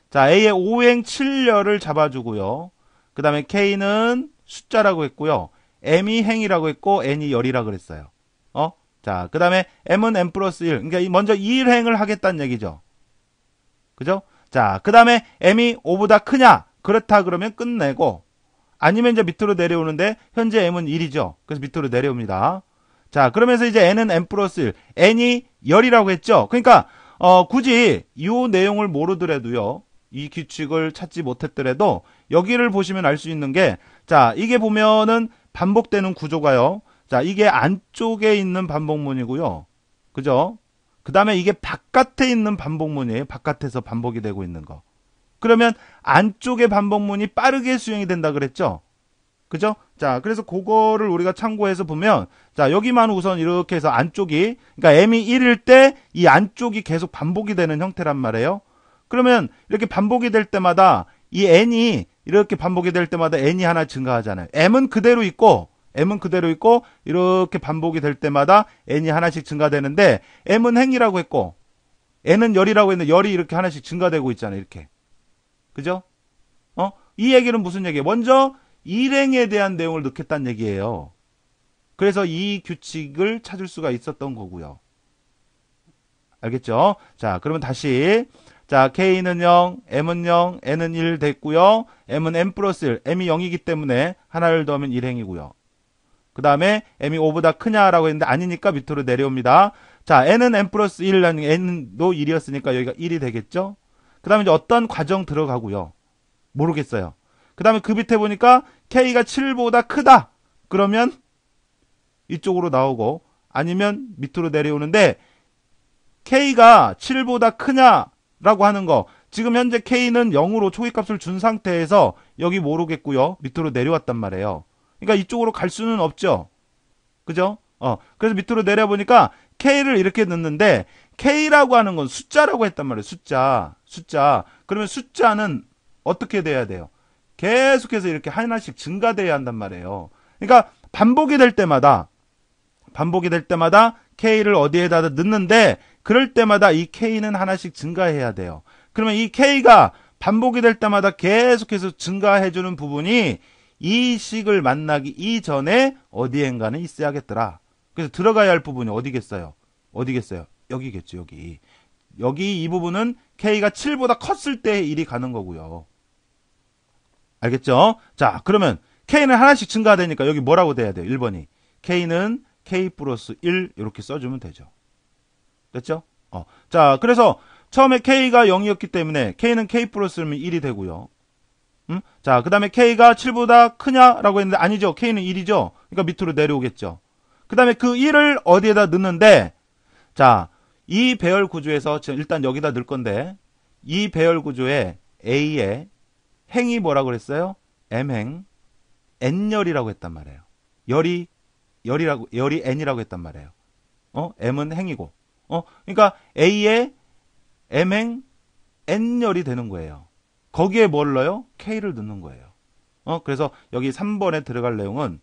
자, A의 5행 7열을 잡아주고요. 그 다음에 K는 숫자라고 했고요. M이 행이라고 했고, N이 열이라고 그랬어요. 자, 그 다음에 M은 M 플러스 1. 그러니까 먼저 1행을 하겠다는 얘기죠. 그죠? 자, 그 다음에 M이 5보다 크냐? 그렇다 그러면 끝내고, 아니면 이제 밑으로 내려오는데, 현재 M은 1이죠. 그래서 밑으로 내려옵니다. 자, 그러면서 이제 N은 M 플러스 1. N이 열이라고 했죠. 그러니까, 굳이 이 내용을 모르더라도요, 이 규칙을 찾지 못했더라도, 여기를 보시면 알 수 있는 게, 자, 이게 보면은 반복되는 구조가요. 자, 이게 안쪽에 있는 반복문이고요. 그죠? 그 다음에 이게 바깥에 있는 반복문이에요. 바깥에서 반복이 되고 있는 거. 그러면 안쪽의 반복문이 빠르게 수행이 된다 그랬죠? 그죠? 자, 그래서 그거를 우리가 참고해서 보면, 자, 여기만 우선 이렇게 해서 안쪽이, 그러니까 M이 1일 때 이 안쪽이 계속 반복이 되는 형태란 말이에요. 그러면 이렇게 반복이 될 때마다 이 N이 이렇게 반복이 될 때마다 N이 하나 증가하잖아요. M은 그대로 있고 이렇게 반복이 될 때마다 N이 하나씩 증가되는데 M은 행이라고 했고 N은 열이라고 했는데 열이 이렇게 하나씩 증가되고 있잖아요. 이렇게. 그죠? 이 얘기는 무슨 얘기예요? 먼저 일행에 대한 내용을 넣겠다는 얘기예요. 그래서 이 규칙을 찾을 수가 있었던 거고요. 알겠죠? 자, 그러면 다시 자, K는 0, M은 0, N은 1 됐고요. M은 M 플러스 1, M이 0이기 때문에 하나를 더하면 1행이고요. 그 다음에 M이 5보다 크냐라고 했는데 아니니까 밑으로 내려옵니다. 자, N은 M 플러스 1, N도 1이었으니까 여기가 1이 되겠죠? 그 다음에 이제 어떤 과정 들어가고요. 모르겠어요. 그 다음에 그 밑에 보니까 K가 7보다 크다. 그러면 이쪽으로 나오고 아니면 밑으로 내려오는데 K가 7보다 크냐라고 하는 거 지금 현재 K는 0으로 초기값을 준 상태에서 여기 모르겠고요. 밑으로 내려왔단 말이에요. 그러니까 이쪽으로 갈 수는 없죠. 그죠? 그래서 밑으로 내려보니까 K를 이렇게 넣는데 K라고 하는 건 숫자라고 했단 말이에요. 숫자. 그러면 숫자는 어떻게 돼야 돼요? 계속해서 이렇게 하나씩 증가돼야 한단 말이에요. 그러니까 반복이 될 때마다 K를 어디에다 넣는데 그럴 때마다 이 K는 하나씩 증가해야 돼요. 그러면 이 K가 반복이 될 때마다 계속해서 증가해주는 부분이 이 식을 만나기 이전에 어디엔가는 있어야겠더라. 그래서 들어가야 할 부분이 어디겠어요? 여기겠죠, 여기. 여기 이 부분은 K가 7보다 컸을 때 일이 가는 거고요. 알겠죠? 자, 그러면 K는 하나씩 증가되니까 여기 뭐라고 돼야 돼요? 1번이. K는 K 플러스 1 이렇게 써주면 되죠. 됐죠? 자, 그래서 처음에 K가 0이었기 때문에 K는 K 플러스 1이 되고요. 자, 그 다음에 K가 7보다 크냐라고 했는데 아니죠. K는 1이죠. 그러니까 밑으로 내려오겠죠. 그 다음에 그 1을 어디에다 넣는데 자, 이 배열 구조에서 일단 여기다 넣을 건데 이 배열 구조에 A에 행이 뭐라고 그랬어요? M행 N열이라고 했단 말이에요. 열이 N이라고 했단 말이에요. M은 행이고 그러니까 A에 M행 N열이 되는 거예요. 거기에 뭘 넣어요? K를 넣는 거예요. 그래서 여기 3번에 들어갈 내용은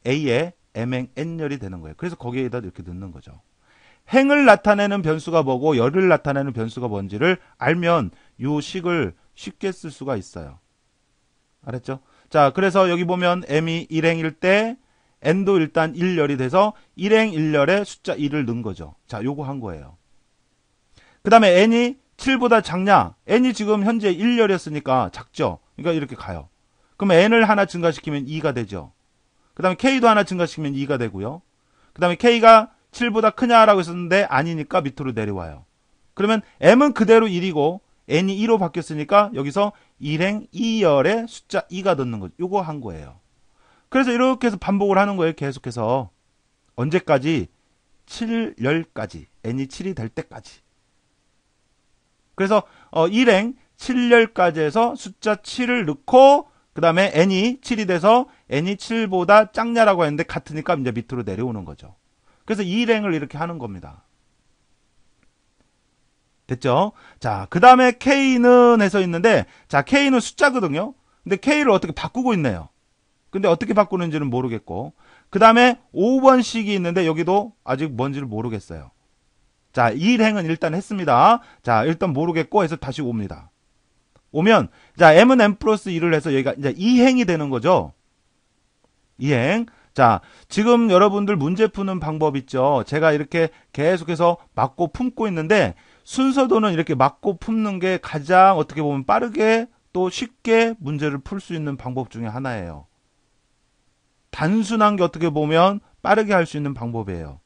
A에 M행 N열이 되는 거예요. 그래서 거기에다 이렇게 넣는 거죠. 행을 나타내는 변수가 뭐고 열을 나타내는 변수가 뭔지를 알면 이 식을 쉽게 쓸 수가 있어요. 알았죠? 자, 그래서 여기 보면 M이 1행일 때 N도 일단 1열이 돼서 1행 1열에 숫자 1을 넣은 거죠. 자, 요거 한 거예요. 그 다음에 N이 7보다 작냐? N이 지금 현재 1열이었으니까 작죠? 그러니까 이렇게 가요. 그럼 N을 하나 증가시키면 2가 되죠. 그 다음에 K도 하나 증가시키면 2가 되고요. 그 다음에 K가 7보다 크냐라고 했었는데 아니니까 밑으로 내려와요. 그러면 M은 그대로 1이고 N이 2로 바뀌었으니까 여기서 일행 2열에 숫자 2가 넣는 거죠. 요거 한 거예요. 그래서 이렇게 해서 반복을 하는 거예요. 계속해서. 언제까지? 7열까지. n이 7이 될 때까지. 그래서 일행 7열까지 해서 숫자 7을 넣고 그 다음에 n이 7이 돼서 n이 7보다 작냐라고 했는데 같으니까 이제 밑으로 내려오는 거죠. 그래서 일행을 이렇게 하는 겁니다. 됐죠? 자, 그 다음에 K는 해서 있는데, 자, K는 숫자거든요? 근데 K를 어떻게 바꾸고 있네요. 근데 어떻게 바꾸는지는 모르겠고, 그 다음에 5번식이 있는데, 여기도 아직 뭔지를 모르겠어요. 자, 일행은 일단 했습니다. 자, 일단 모르겠고 해서 다시 옵니다. 오면, 자, M은 M 플러스 1을 해서 여기가 이제 2행이 되는 거죠. 2행. 자, 지금 여러분들 문제 푸는 방법 있죠? 제가 이렇게 계속해서 맞고 품고 있는데, 순서도는 이렇게 맞고 품는 게 가장 어떻게 보면 빠르게 또 쉽게 문제를 풀 수 있는 방법 중에 하나예요. 단순한 게 어떻게 보면 빠르게 할 수 있는 방법이에요.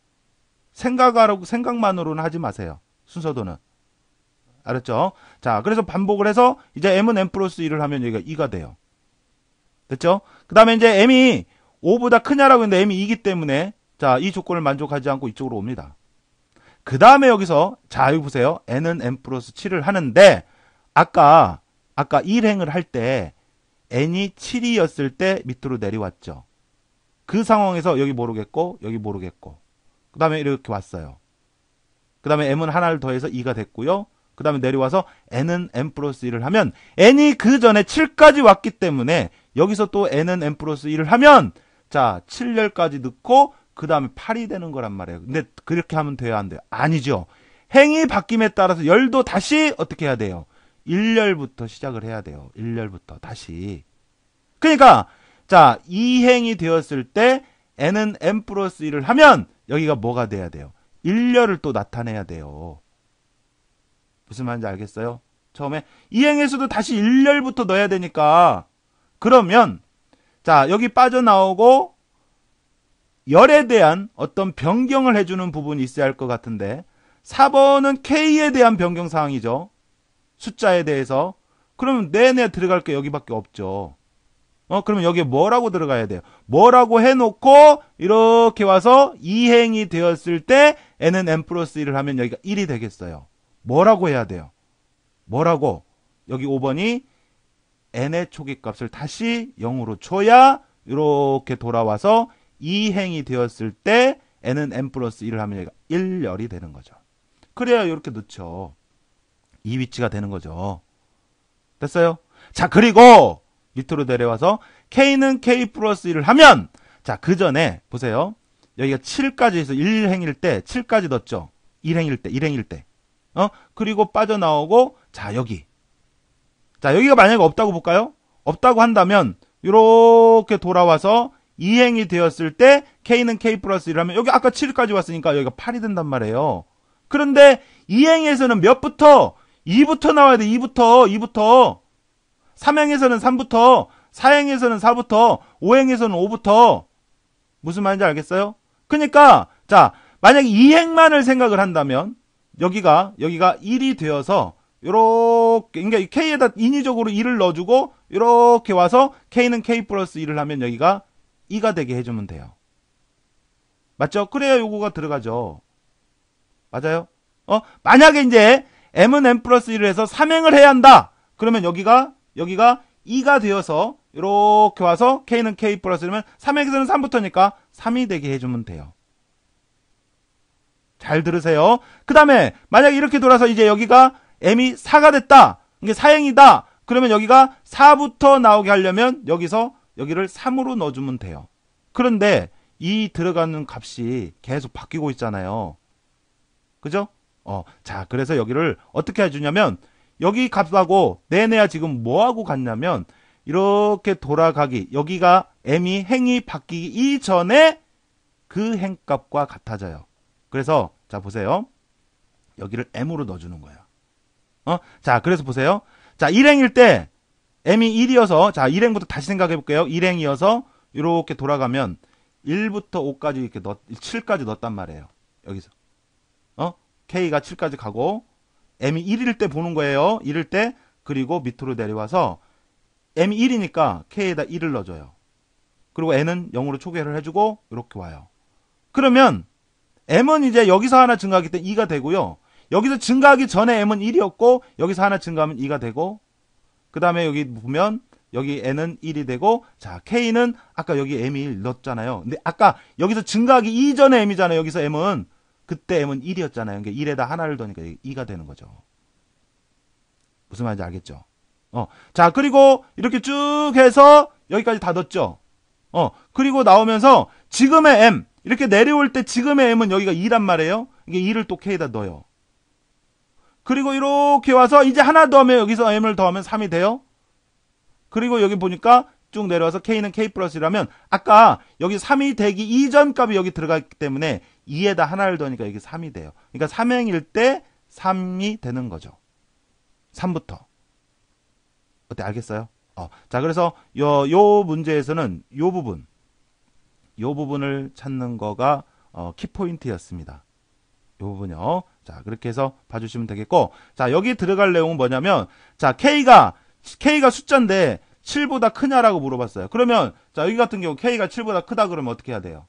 생각만으로는 하지 마세요. 순서도는. 알았죠? 자, 그래서 반복을 해서 이제 m은 m 플러스 1을 하면 여기가 2가 돼요. 됐죠? 그 다음에 이제 m이 5보다 크냐라고 했는데 m이 2기 때문에 자, 이 조건을 만족하지 않고 이쪽으로 옵니다. 그 다음에 여기서 자, 여기 보세요. n은 m 플러스 7을 하는데 아까 1행을 할 때 n이 7이었을 때 밑으로 내려왔죠. 그 상황에서 여기 모르겠고 여기 모르겠고 그 다음에 이렇게 왔어요. 그 다음에 m은 하나를 더해서 2가 됐고요. 그 다음에 내려와서 n은 m 플러스 1을 하면 n이 그 전에 7까지 왔기 때문에 여기서 또 n은 m 플러스 1을 하면 자 7열까지 넣고 그 다음에 8이 되는 거란 말이에요. 근데 그렇게 하면 돼요, 안 돼요? 아니죠. 행이 바뀜에 따라서 열도 다시 어떻게 해야 돼요? 1열부터 시작을 해야 돼요. 1열부터 다시. 그러니까 자 2행이 되었을 때 n은 m 플러스 1을 하면 여기가 뭐가 돼야 돼요? 1열을 또 나타내야 돼요. 무슨 말인지 알겠어요? 처음에 2행에서도 다시 1열부터 넣어야 되니까 그러면 자 여기 빠져나오고 열에 대한 어떤 변경을 해주는 부분이 있어야 할 것 같은데 4번은 K에 대한 변경 사항이죠. 숫자에 대해서. 그러면 내내 들어갈 게 여기밖에 없죠. 그러면 여기에 뭐라고 들어가야 돼요? 뭐라고 해놓고 이렇게 와서 2행이 되었을 때 n은 m 플러스 1을 하면 여기가 1이 되겠어요. 뭐라고 해야 돼요? 뭐라고? 여기 5번이 n의 초기값을 다시 0으로 줘야 이렇게 돌아와서 2행이 되었을 때 n은 m 플러스 1을 하면 여기가 1열이 되는 거죠. 그래야 이렇게 넣죠. 이 위치가 되는 거죠. 됐어요? 자, 그리고 밑으로 내려와서 k는 k 플러스 1을 하면 자, 그 전에 보세요. 여기가 7까지 해서 1행일 때 7까지 넣었죠. 1행일 때. 그리고 빠져나오고 자, 여기. 자, 여기가 만약에 없다고 볼까요? 없다고 한다면 이렇게 돌아와서 2행이 되었을 때 K는 K 플러스 1을 하면 여기 아까 7까지 왔으니까 여기가 8이 된단 말이에요. 그런데 2행에서는 몇부터? 2부터 나와야 돼. 2부터. 3행에서는 3부터, 4행에서는 4부터, 5행에서는 5부터. 무슨 말인지 알겠어요? 그러니까 자 만약에 2행만을 생각을 한다면 여기가 1이 되어서 요렇게 그러니까 K에다 인위적으로 1을 넣어주고 이렇게 와서 K는 K 플러스 1을 하면 여기가 2가 되게 해주면 돼요. 맞죠? 그래야 요거가 들어가죠. 맞아요? 만약에 이제 M은 M 플러스 1을 해서 3행을 해야 한다. 그러면 여기가 2가 되어서 이렇게 와서 K는 K 플러스 1이면 3행에서는 3부터니까 3이 되게 해주면 돼요. 잘 들으세요. 그 다음에 만약에 이렇게 돌아서 이제 여기가 M이 4가 됐다. 이게 4행이다. 그러면 여기가 4부터 나오게 하려면 여기를 3으로 넣어주면 돼요. 그런데 이 들어가는 값이 계속 바뀌고 있잖아요. 그죠? 자, 그래서 여기를 어떻게 해주냐면 여기 값하고 내내야 지금 뭐하고 같냐면 이렇게 돌아가기 여기가 m이 행이 바뀌기 이전에 그 행값과 같아져요. 그래서 자 보세요. 여기를 m으로 넣어주는 거예요. 자 그래서 보세요. 자 1행일 때 m이 1이어서 자 1행부터 다시 생각해 볼게요. 1행이어서 이렇게 돌아가면 1부터 5까지 이렇게 7까지 넣었단 말이에요. 여기서 k가 7까지 가고 m이 1일 때 보는 거예요. 1일 때 그리고 밑으로 내려와서 m이 1이니까 k에다 1을 넣어줘요. 그리고 n은 0으로 초기화를 해주고 이렇게 와요. 그러면 m은 이제 여기서 하나 증가하기 때문에 2가 되고요. 여기서 증가하기 전에 m은 1이었고 여기서 하나 증가하면 2가 되고 그 다음에 여기 보면 여기 n은 1이 되고 자 k는 아까 여기 m이 1 넣었잖아요. 근데 아까 여기서 증가하기 이전에 m이잖아요. 여기서 m은 그때 m은 1이었잖아요. 그러니까 1에다 하나를 더니까 2가 되는 거죠. 무슨 말인지 알겠죠? 자 그리고 이렇게 쭉 해서 여기까지 다 넣었죠. 그리고 나오면서 지금의 m 이렇게 내려올 때 지금의 m은 여기가 2란 말이에요. 이게 2를 또 k에다 넣어요. 그리고 이렇게 와서 이제 하나 더하면 여기서 m을 더하면 3이 돼요. 그리고 여기 보니까 쭉 내려와서 k는 k 플러스 1라면 아까 여기 3이 되기 이전 값이 여기 들어갔기 때문에 2에다 하나를 더하니까 여기 3이 돼요. 그러니까 3행일 때 3이 되는 거죠. 3부터. 어때 알겠어요? 자 그래서 요 문제에서는 요 부분을 찾는 거가 키포인트였습니다. 요 부분요. 자 그렇게 해서 봐주시면 되겠고 자 여기 들어갈 내용은 뭐냐면 자 k가 숫자인데 7보다 크냐라고 물어봤어요. 그러면 자 여기 같은 경우 k가 7보다 크다 그러면 어떻게 해야 돼요?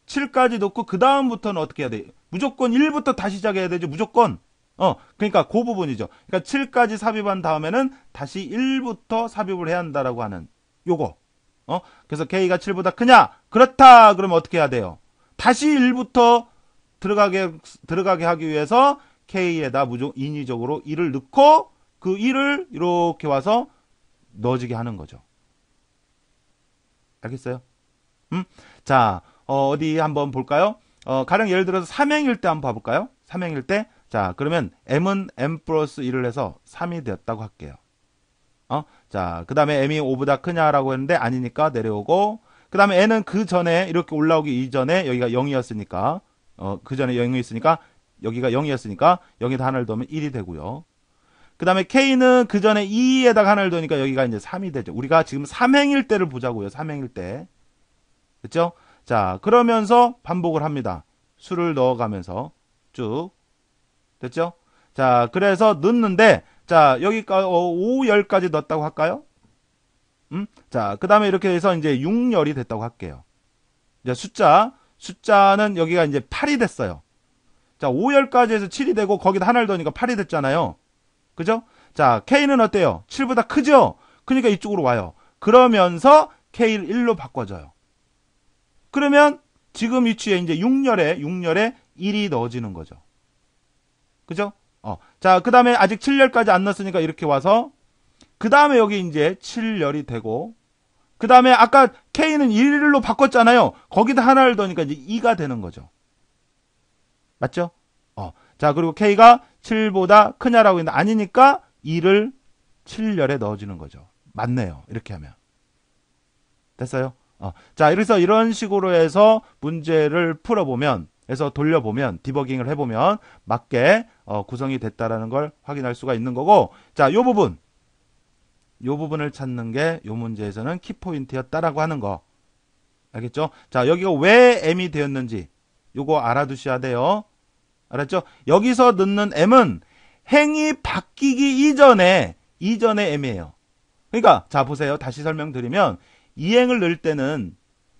7까지 놓고 그 다음부터는 어떻게 해야 돼요? 무조건 1부터 다시 시작해야 되죠. 무조건. 그러니까 그 부분이죠. 그러니까 7까지 삽입한 다음에는 다시 1부터 삽입을 해야 한다라고 하는 요거. 그래서 k가 7보다 크냐? 그렇다. 그러면 어떻게 해야 돼요? 다시 1부터 들어가게 하기 위해서 k에다 인위적으로 1을 넣고 그 1을 이렇게 와서 넣어지게 하는 거죠. 알겠어요? 자, 어디 한번 볼까요? 가령 예를 들어서 3행일 때 한번 봐볼까요? 3행일 때. 자, 그러면 m은 m 플러스 1을 해서 3이 되었다고 할게요. 자, 그 다음에 m이 5보다 크냐라고 했는데 아니니까 내려오고, 그 다음에 n은 그 전에 이렇게 올라오기 이전에 여기가 0이었으니까, 그 전에 0이 있으니까, 여기가 0이었으니까, 여기다 하나를 넣으면 1이 되고요. 그 다음에 k는 그 전에 2에다가 하나를 넣으니까 여기가 이제 3이 되죠. 우리가 지금 3행일 때를 보자고요. 3행일 때. 됐죠? 자, 그러면서 반복을 합니다. 수를 넣어가면서 쭉. 됐죠? 자, 그래서 넣는데, 자, 여기까지 5, 10까지 넣었다고 할까요? 자, 그 다음에 이렇게 해서 이제 6열이 됐다고 할게요. 이제 숫자는 여기가 이제 8이 됐어요. 자, 5, 10까지 해서 7이 되고, 거기다 하나를 더니까 8이 됐잖아요. 그죠? 자, K는 어때요? 7보다 크죠? 그러니까 이쪽으로 와요. 그러면서 K를 1로 바꿔줘요. 그러면 지금 위치에 이제 6열에 1이 넣어지는 거죠. 그죠? 자, 그 다음에 아직 7열까지 안 넣었으니까 이렇게 와서, 그 다음에 여기 이제 7열이 되고, 그 다음에 아까 K는 1로 바꿨잖아요. 거기다 하나를 더니까 이제 2가 되는 거죠. 맞죠? 자, 그리고 K가 7보다 크냐라고 했는데 아니니까 2를 7열에 넣어주는 거죠. 맞네요. 이렇게 하면. 됐어요? 자, 그래서 이런 식으로 해서 문제를 풀어보면, 해서 돌려보면, 디버깅을 해보면 맞게 구성이 됐다라는 걸 확인할 수가 있는 거고, 자, 요 부분을 찾는 게 요 문제에서는 키포인트였다라고 하는 거. 알겠죠? 자, 여기가 왜 m이 되었는지 요거 알아두셔야 돼요. 알았죠? 여기서 넣는 m은 행이 바뀌기 이전에 m이에요. 그러니까 자 보세요. 다시 설명드리면 2행을 넣을 때는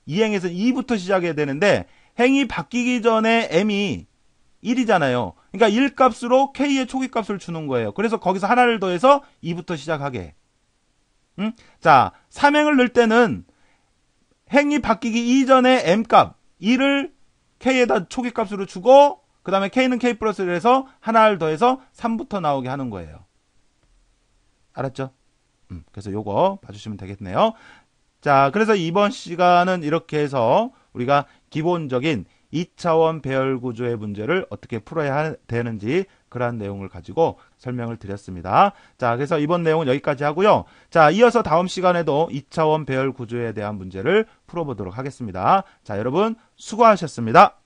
2행에서 2부터 시작해야 되는데 행이 바뀌기 전에 m이 1이잖아요. 그러니까 1 값으로 k의 초기 값을 주는 거예요. 그래서 거기서 하나를 더해서 2부터 시작하게. 자, 3행을 넣을 때는 행이 바뀌기 이전에 m 값 2를 k에다 초기 값으로 주고 그 다음에 k는 k 플러스를 해서 하나를 더해서 3부터 나오게 하는 거예요. 알았죠? 그래서 요거 봐주시면 되겠네요. 자, 그래서 이번 시간은 이렇게 해서 우리가 기본적인 2차원 배열 구조의 문제를 어떻게 풀어야 되는지 그러한 내용을 가지고 설명을 드렸습니다. 자, 그래서 이번 내용은 여기까지 하고요. 자, 이어서 다음 시간에도 2차원 배열 구조에 대한 문제를 풀어보도록 하겠습니다. 자, 여러분 수고하셨습니다.